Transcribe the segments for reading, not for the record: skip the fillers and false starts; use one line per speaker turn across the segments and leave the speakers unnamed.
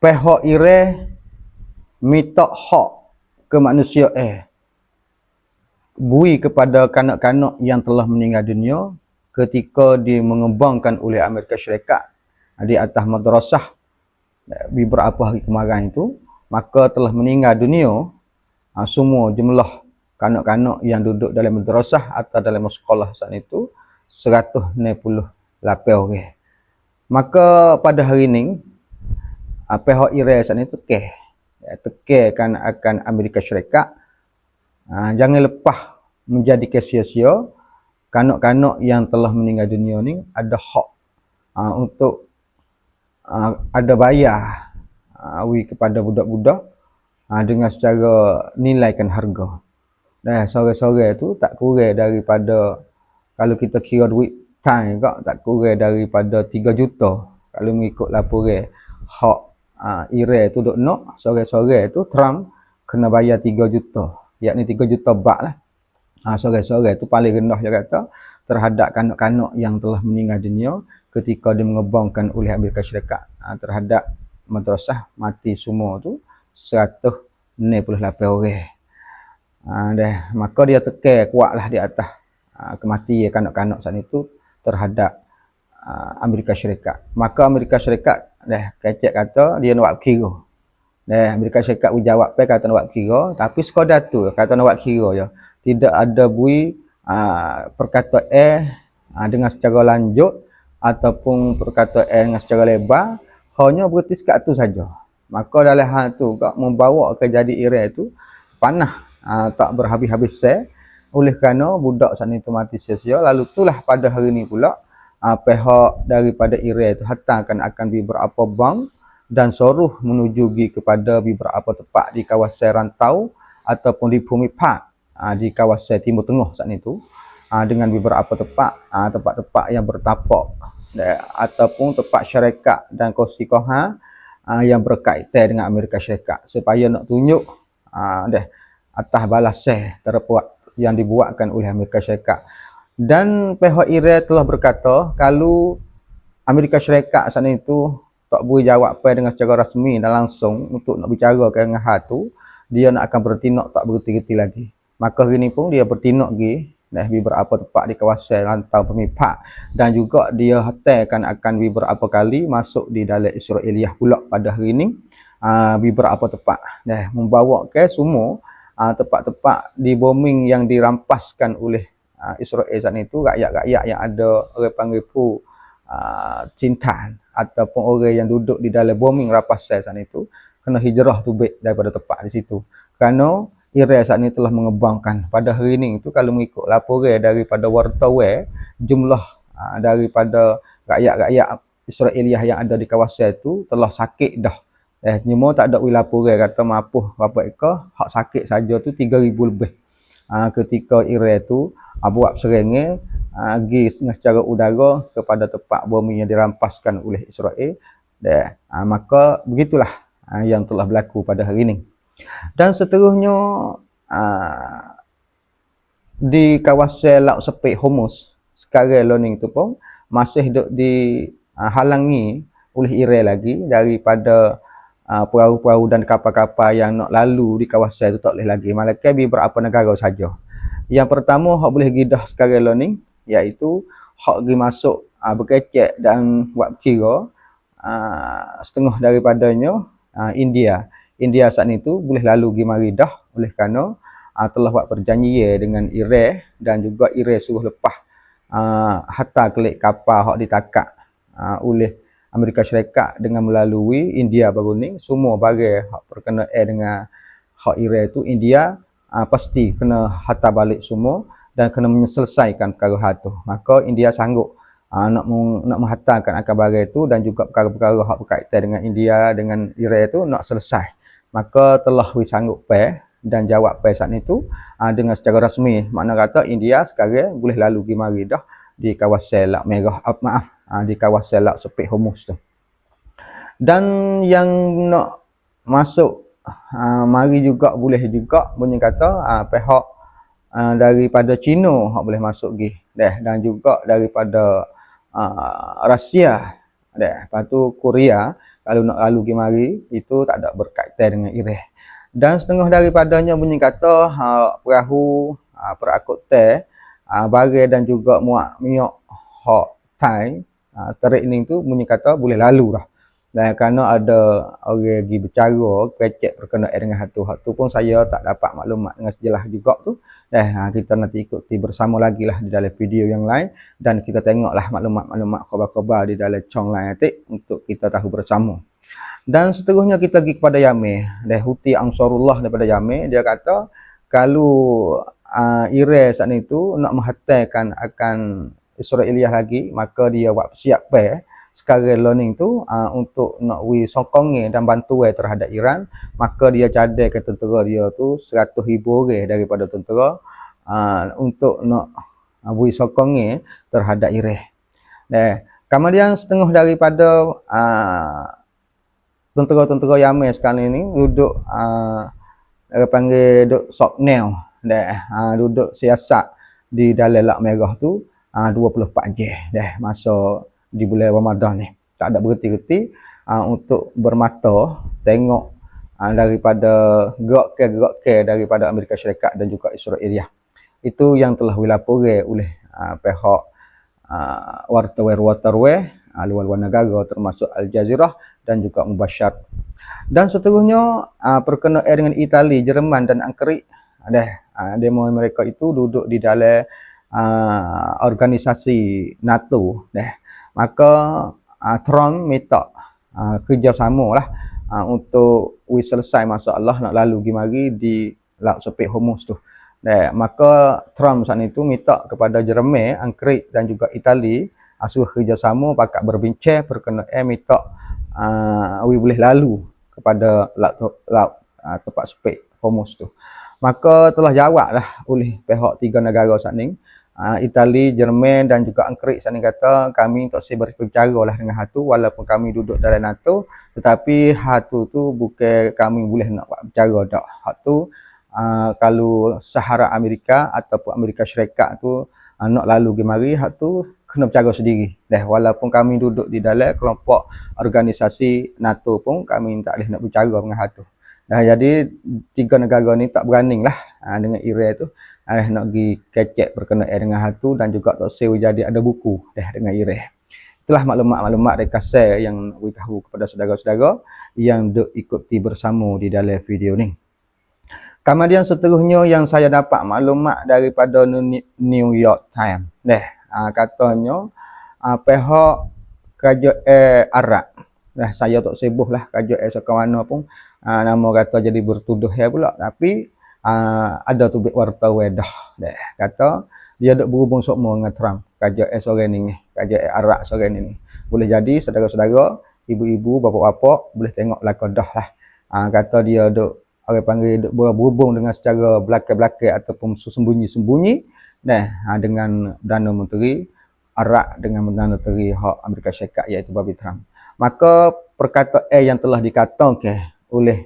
pihak Iran minta hak ke manusia bui kepada kanak-kanak yang telah meninggal dunia ketika mengembangkan oleh Amerika Syarikat di atas madrasah beberapa hari kemarin itu, maka telah meninggal dunia semua jumlah kanak-kanak yang duduk dalam madrasah atau dalam sekolah saat itu 198 orang. Maka pada hari ini pihak Iran saat ini tekankan akan Amerika Syarikat jangan lepas menjadi sia-sia kanak-kanak yang telah meninggal dunia ni ada hak untuk ada bayar kepada budak-budak dengan secara nilaikan harga. Dan sore-sore tu tak kurang daripada, kalau kita kira duit time tak kurang daripada 3 juta. Kalau mengikut laporan hak Iran tu duk nak sore-sore tu Trump kena bayar 3 juta, yakni 3 juta bat lah. Sore-sore tu paling rendah dia kata terhadap kanak-kanak yang telah meninggal dunia ketika mengembangkan oleh Amerika Syarikat terhadap madrasah mati semua tu 198 orang. Maka dia tekan kuatlah di atas kematian kanak-kanak saat itu terhadap Amerika Syarikat. Maka Amerika Syarikat kecek kata dia nak buat kira. Amerika Syarikat jawab kata nak buat kira, tapi sekadar tu kata nak buat kira je. Tidak ada bui perkataan dengan secara lanjut ataupun perkataan dengan secara lebar, hanya berhenti sekat tu saja. Maka dalam hal tu membawa ke jadi Iran tu panah tak berhabis-habis oleh kerana budak saat itu mati sia-sia. Lalu itulah pada hari ini pula pihak daripada Iran itu hantarkan akan beberapa bank dan suruh menuju kepada beberapa tempat di kawasan rantau ataupun di Bumi Pak di kawasan Timur Tengah saat itu dengan beberapa tempat-tempat yang bertapak ataupun tempat syarikat dan kongsi-koha yang berkaitan dengan Amerika Syarikat supaya nak tunjuk atas balasan terpuat yang dibuatkan oleh Amerika Syarikat. Dan pihak Iran telah berkata kalau Amerika Syarikat saat itu tak boleh jawab dengan secara rasmi dan langsung untuk nak bicara dengan hal tu, dia nak akan bertindak tak berhenti-henti lagi. Maka hari ni pun dia bertindak lagi beberapa tempat di kawasan rantau Pemipak, dan juga dia hantarkan akan beberapa kali masuk di dalam Israeliah pula pada hari ini beberapa tempat membawa ke semua tempat-tempat di bombing yang dirampaskan oleh Israel saat itu. Rakyat-rakyat yang ada orang panggil cintan ataupun orang yang duduk di dalam bombing rampasan saat itu kena hijrah tubik daripada tempat di situ, kerana Iran saat ini telah mengembangkan pada hari ini itu, kalau mengikut laporan daripada wartawan, jumlah daripada rakyat-rakyat Israeliah yang ada di kawasan itu telah sakit dah. Cuma tak ada laporan kata mampu berapa ekor, hak sakit saja tu 3,000 lebih. Ketika Iran itu buat serangan pergi secara udara kepada tempat bom yang dirampaskan oleh Israel. Maka begitulah yang telah berlaku pada hari ini. Dan seterusnya di kawasan Laut Sepik Hormuz sekarang learning itu pun masih dihalangi oleh Iran lagi daripada perahu-perahu dan kapal-kapal yang nak lalu di kawasan itu tak boleh lagi, malaikat beberapa negara saja. Yang pertama hak boleh gidah sekarang learning iaitu hak pergi masuk berkecek dan buat kira setengah daripadanya India saat itu boleh lalu pergi mari dah, oleh kerana telah buat perjanjian dengan Iran, dan juga Iran suruh lepas harta kelik kapal hak ditakak oleh Amerika Syarikat dengan melalui India baru ni. Semua barang hak berkenaan dengan hak Iran itu India pasti kena harta balik semua dan kena menyelesaikan perkara hal tu. Maka India sanggup nak menghantarkan akan barang itu, dan juga perkara-perkara hak berkaitan dengan India dengan Iran itu nak selesai. Maka telah sanggup dan jawab saat itu dengan secara rasmi, makna kata India sekarang boleh lalu pergi mari dah di kawasan Laut Merah, di kawasan Laut Sepik Hormuz tu. Dan yang nak masuk mari juga boleh juga bunyi kata pihak daripada China hak boleh masuk pergi dan juga daripada Rusia lepas tu Korea kalau nak lalu pergi mari itu tak ada berkaitan dengan ireh. Dan setengah daripadanya bunyi kata perahu perakut teh barai dan juga muak miok hak tai terik ni tu bunyi kata boleh lalu dah. Dan kerana ada orang pergi bercara kecek berkenaan dengan hatu pun saya tak dapat maklumat dengan sejelas juga tu. Kita nanti ikuti bersama lagi lah di dalam video yang lain dan kita tengoklah maklumat-maklumat khabar-khabar di dalam chong lain nanti untuk kita tahu bersama. Dan seterusnya kita pergi kepada Yameh. Huti Ansarullah daripada Yameh, dia kata kalau Iran saat itu nak menghantarkan akan Israeliah lagi, maka dia buat siap sekarang learning tu untuk nak sokongnya dan bantu terhadap Iran, maka dia cadai ke tentera dia tu 100,000 orang daripada tentera untuk nak sokongnya terhadap Iran. Kemudian setengah daripada tentera-tentera Yaman sekarang ini duduk panggil duduk soknel duduk siasat di dalam Lak Merah tu 24 jam masa di bulan Ramadan ni. Tak ada berhenti-henti untuk bermata tengok daripada gerak-gerak daripada Amerika Syarikat dan juga Israeliah. Itu yang telah dilaporkan oleh pihak wartawan luar negara termasuk Al Jazeera dan juga Mubashshar. Dan seterusnya perkenaan dengan Itali, Jerman dan Anggerik. Demo mereka itu duduk di dalam organisasi NATO. Maka Trump minta kerjasama lah untuk selesai masalah nak lalu pergi mari di Laut Sepik Hormuz tu. Maka Trump saat itu minta kepada Jerman, Anggerik dan juga Itali suruh kerjasama pakat berbincang perkenaan minta boleh lalu kepada laut tempat sepik Hormuz tu. Maka telah jawablah oleh pihak tiga negara saat ni, Itali, Jerman dan juga Anggerik saat ni kata kami tak boleh berbicara lah dengan hatu walaupun kami duduk dalam NATO, tetapi hatu tu bukan kami boleh nak buat berbicara dak. Hatu kalau Sahara Amerika ataupun Amerika Syarikat tu nak lalu pergi mari, hatu kena berbicara sendiri. Walaupun kami duduk di dalam kelompok organisasi NATO pun kami tak boleh nak berbicara dengan hatu. Jadi tiga negara ni tak berani lah dengan Iran tu nak pergi kecek berkenaan dengan hatu dan juga tak sewa jadi ada buku dengan Iran. Itulah maklumat-maklumat ringkasan yang nak beritahu kepada saudara-saudara yang duk ikuti bersama di dalam video ni. Kemudian seterusnya yang saya dapat maklumat daripada New York Times. Katanya pihak kerajaan Arab. Saya tak sibuk lah kerajaan sekarang mana pun nama kata jadi bertuduh pula, tapi ada tubik wartawan dah kata dia duk berhubung sama dengan Trump, kerajaan seorang ni, kerajaan Arab seorang ni. Boleh jadi saudara-saudara, ibu-ibu, bapa-bapa boleh tengok belakang dah lah. Kata dia duk orang panggil duk berhubung dengan secara belakang-belakang ataupun sembunyi-sembunyi dengan Perdana Menteri Arab dengan Perdana Menteri hak Amerika Syarikat iaitu Bobby Trump. Maka perkataan yang telah dikatakan oleh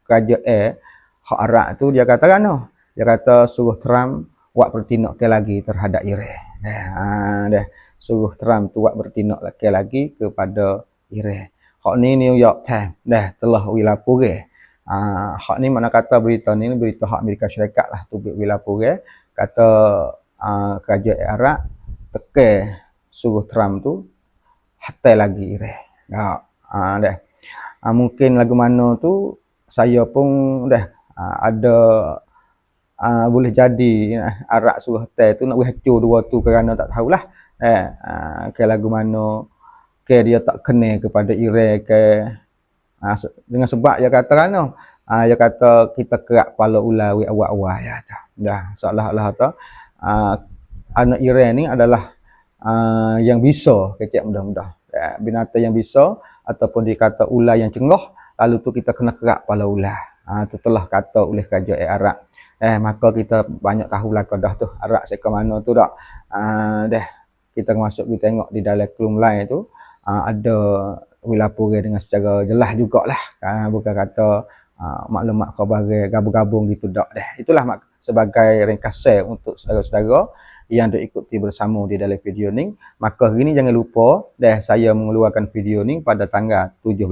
kerajaan hak Arab tu dia kata kan, dia kata suruh Trump buat bertindak lagi terhadap Iran. Suruh Trump tu buat bertindak lagi kepada Iran. Hak ni New York Times telah dilaporkan. Hak ni mana kata berita ni berita hak Amerika Syarikat lah tu dilaporkan, kata kerajaan Arab tekan suruh Trump tu hatai lagi Iran. Mungkin lagu mana tu saya pun ada boleh jadi Arab suruh hatai tu nak hancur dua tu kerana tak tahulah ke lagu mana ke dia tak kena kepada Iran ke dengan sebab dia kata kan dia kata kita kerak kepala ular awal-awal ya seolah-olah kata anak Iran ni adalah yang bisa kecek mudah-mudah binatang yang bisa ataupun dikata ular yang cengah, lalu tu kita kena kerak kepala ular. Itu telah kata oleh kerajaan Arab. Maka kita banyak tahu lah dah tu Arab sekarang mana tu dak. Kita masuk kita tengok di dalam kolom lain tu ada dilaporkan dengan secara jelas jugalah. Bukan kata maklumat khabar gabung-gabung gitu dak. Itulah sebagai ringkasan untuk saudara-saudara yang duk ikuti bersama di dalam video ni. Maka hari ni jangan lupa saya mengeluarkan video ni pada tanggal 17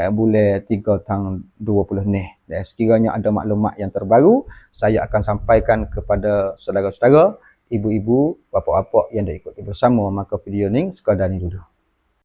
bulan 3 tahun 20 ni. Sekiranya ada maklumat yang terbaru, saya akan sampaikan kepada saudara-saudara, ibu-ibu, bapa-bapa yang dah ikuti bersama. Maka video ni sekadar ni dulu.